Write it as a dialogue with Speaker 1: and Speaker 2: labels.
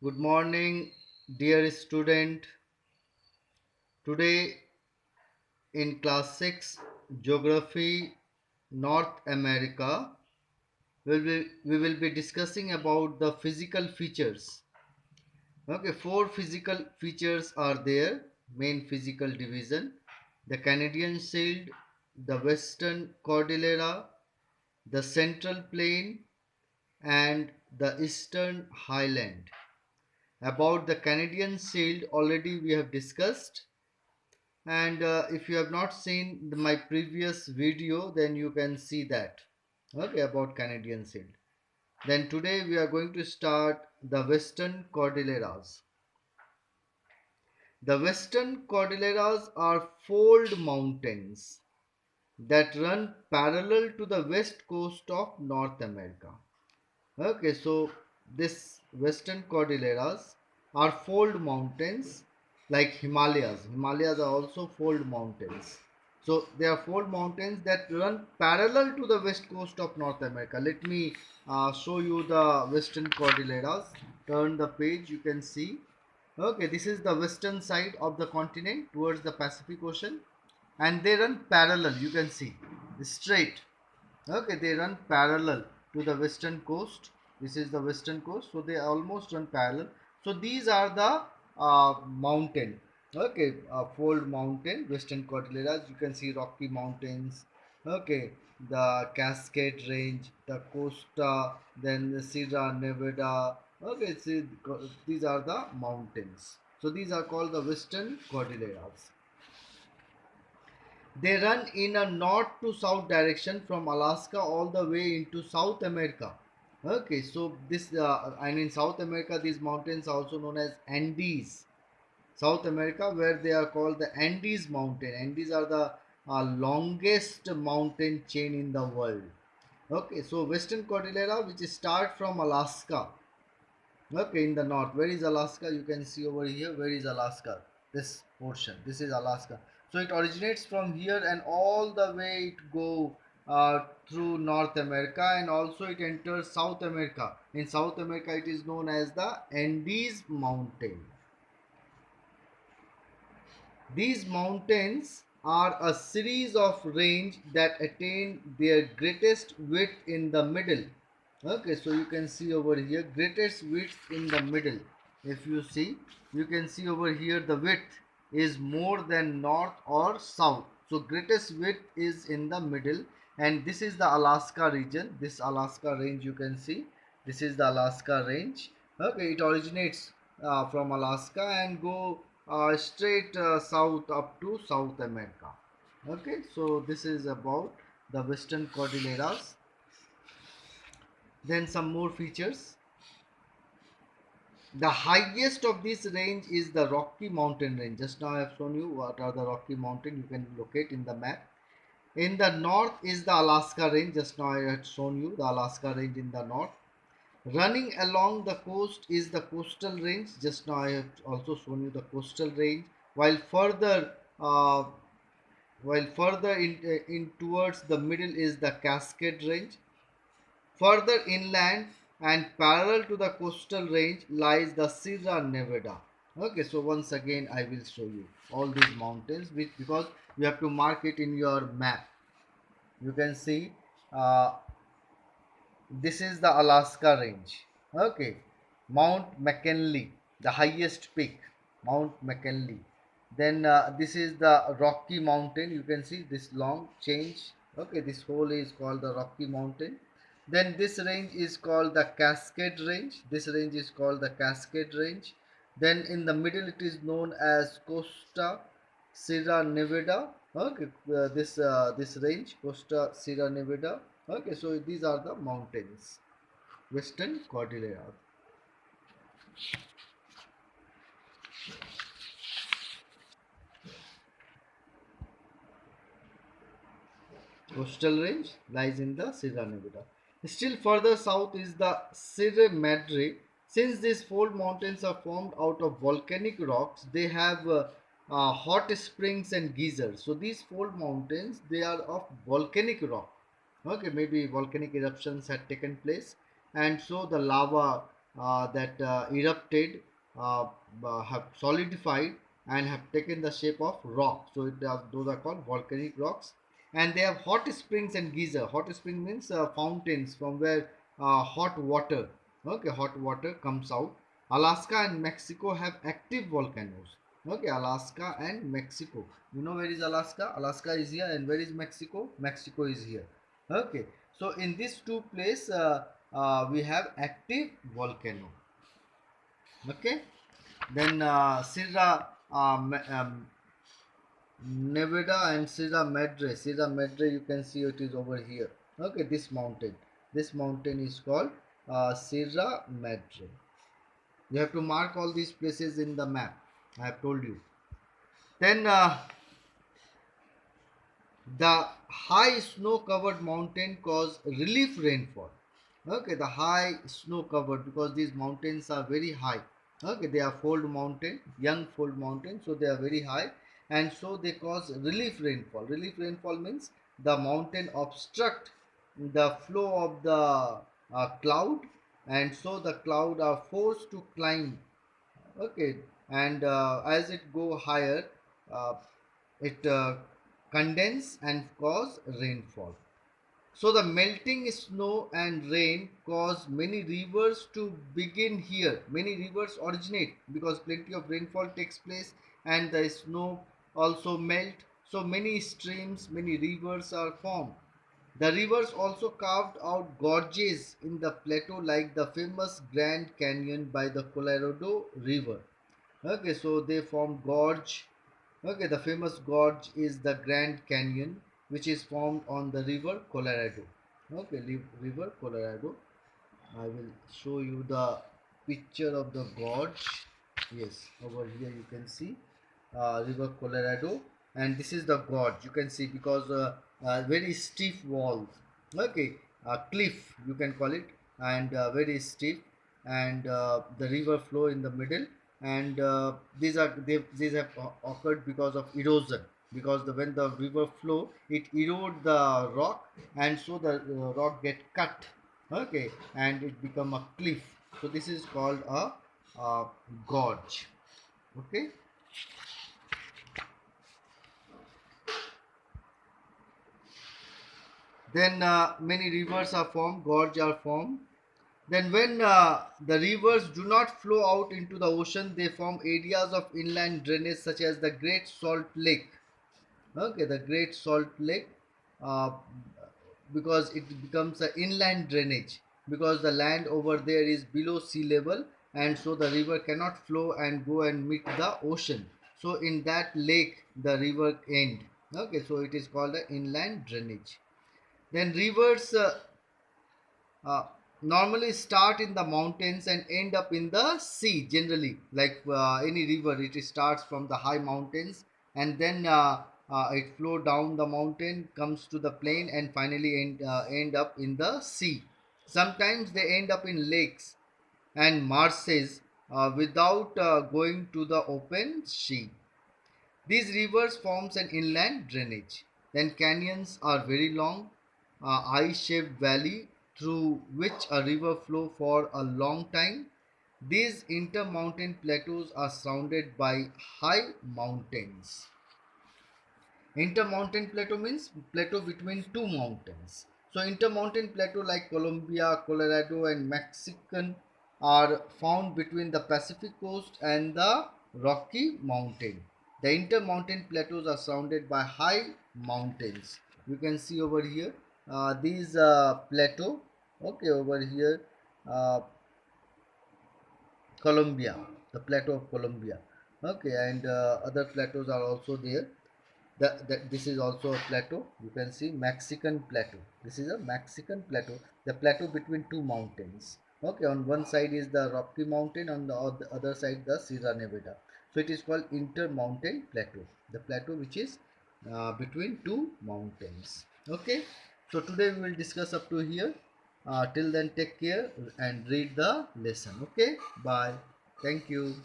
Speaker 1: Good morning, dear student. Today in class 6 Geography North America, we will be discussing about the physical features. Okay, four physical features are there, main physical division: the Canadian Shield, the Western Cordillera, the Central Plain, and the Eastern Highland. About the Canadian Shield, already we have discussed, and if you have not seen my previous video, then you can see that. Okay, about Canadian Shield. Then today we are going to start the Western Cordilleras. The Western Cordilleras are fold mountains that run parallel to the west coast of North America. Okay, so this Western Cordilleras are fold mountains like Himalayas. Himalayas are also fold mountains. So they are fold mountains that run parallel to the west coast of North America. Let me show you the Western Cordilleras. Turn the page, you can see. Okay, this is the western side of the continent towards the Pacific Ocean, and they run parallel. You can see straight. Okay, they run parallel to the western coast. This is the western coast, so they almost run parallel. So these are the mountain. Okay, fold mountain, Western Cordilleras. You can see Rocky Mountains. Okay, the Cascade Range, the Costa, then the Sierra Nevada. Okay, see, these are the mountains. So these are called the Western Cordilleras. They run in a north to south direction from Alaska all the way into South America. Okay, so this and in South America, these mountains are also known as Andes. South America, where they are called the Andes Mountain. Andes are the longest mountain chain in the world. Okay, so Western Cordillera, which start from Alaska. Okay, in the north. Where is Alaska? You can see over here. Where is Alaska? This portion. This is Alaska. So it originates from here and all the way it go through North America, and also it enters South America. In South America, it is known as the Andes Mountain. These mountains are a series of range that attain their greatest width in the middle. Okay, so you can see over here greatest width in the middle. If you see, you can see over here the width is more than north or south. So greatest width is in the middle, and this is the Alaska region. This Alaska range you can see. This is the Alaska range. Okay, it originates from Alaska and go straight south up to South America. Okay, so this is about the Western Cordilleras. Then some more features. The highest of this range is the Rocky Mountain range. Just now I have shown you what are the Rocky Mountain. You can locate in the map. In the north is the Alaska range. Just now I had shown you the Alaska range in the north. Running along the coast is the coastal range. Just now I have also shown you the coastal range. While further, uh, in towards the middle is the Cascade range. Further inland and parallel to the coastal range lies the Sierra Nevada. Okay, so once again I will show you all these mountains because you have to mark it in your map. You can see uh, this is the Alaska range. Okay, Mount McKinley, the highest peak, Mount McKinley. Then this is the Rocky Mountain. You can see this long change. Okay, this whole is called the Rocky Mountain. Then this range is called the Cascade Range. This range is called the Cascade Range. Then in the middle it is known as Costa Sierra Nevada. Okay, this range Costa Sierra Nevada. Okay, so these are the mountains, Western Cordillera. Coastal range lies in the Sierra Nevada. Still further south is the Sierra Madre. Since these fold mountains are formed out of volcanic rocks, they have hot springs and geysers. So these fold mountains, they are of volcanic rock. Okay, maybe volcanic eruptions had taken place, and so the lava. that erupted, uh, have solidified and have taken the shape of rock. So those are called volcanic rocks. And they have hot springs and geyser. Hot spring means fountains from where hot water, okay, hot water comes out. Alaska and Mexico have active volcanoes. Okay, Alaska and Mexico. You know where is Alaska? Alaska is here, and where is Mexico? Mexico is here. Okay, so in these two places, we have active volcano. Okay, then Sierra Nevada and Sierra Madre. Sierra Madre, you can see it is over here. Okay, this mountain. This mountain is called Sierra Madre. You have to mark all these places in the map. I have told you. Then the high snow covered mountain cause relief rainfall. Okay, the high snow covered, because these mountains are very high. Okay, they are fold mountain, young fold mountain, so they are very high, and so they cause relief rainfall. Relief rainfall means the mountain obstruct the flow of the cloud, and so the cloud are forced to climb. Okay, and as it go higher, uh, it condense and cause rainfall. So the melting snow and rain cause many rivers to begin here. Many rivers originate because plenty of rainfall takes place and the snow also melt. So many streams, many rivers are formed. The rivers also carved out gorges in the plateau like the famous Grand Canyon by the Colorado River. Okay, so they formed gorge. Okay, the famous gorge is the Grand Canyon, which is formed on the river Colorado. Okay, river Colorado. I will show you the picture of the gorge. Yes, over here you can see river Colorado, and this is the gorge. You can see because very steep walls. Okay, cliff you can call it, and very steep, and the river flow in the middle, and these have occurred because of erosion. Because when the river flow, it erode the rock, and so the rock get cut. Okay, and it become a cliff. So this is called a gorge. Okay. Then many rivers are formed, gorge are formed. Then when the rivers do not flow out into the ocean, they form areas of inland drainage such as the Great Salt Lake. Okay, the Great Salt Lake, uh, because it becomes an inland drainage, because the land over there is below sea level, and so the river cannot flow and go and meet the ocean. So in that lake the river end. Okay, so it is called an inland drainage. Then rivers uh, normally start in the mountains and end up in the sea. Generally, like any river, it starts from the high mountains, and then it flow down the mountain, comes to the plain, and finally end up in the sea. Sometimes they end up in lakes and marshes without going to the open sea. These rivers forms an inland drainage. Then canyons are very long, eye-shaped valley through which a river flow for a long time. These intermountain plateaus are surrounded by high mountains. Intermountain plateau means plateau between two mountains. So intermountain plateau like Colombia, Colorado and Mexican are found between the Pacific coast and the Rocky Mountain. The intermountain plateaus are surrounded by high mountains. You can see over here these plateau. Okay, over here uh, Colombia, the plateau of Colombia. Okay, and other plateaus are also there. This is also a plateau. You can see Mexican plateau. This is a Mexican plateau, the plateau between two mountains. Okay, on one side is the Rocky Mountain, on the other side the Sierra Nevada. So it is called intermountain plateau, the plateau which is between two mountains. Okay, so today we will discuss up to here. Till then, take care and read the lesson. Okay, bye. Thank you.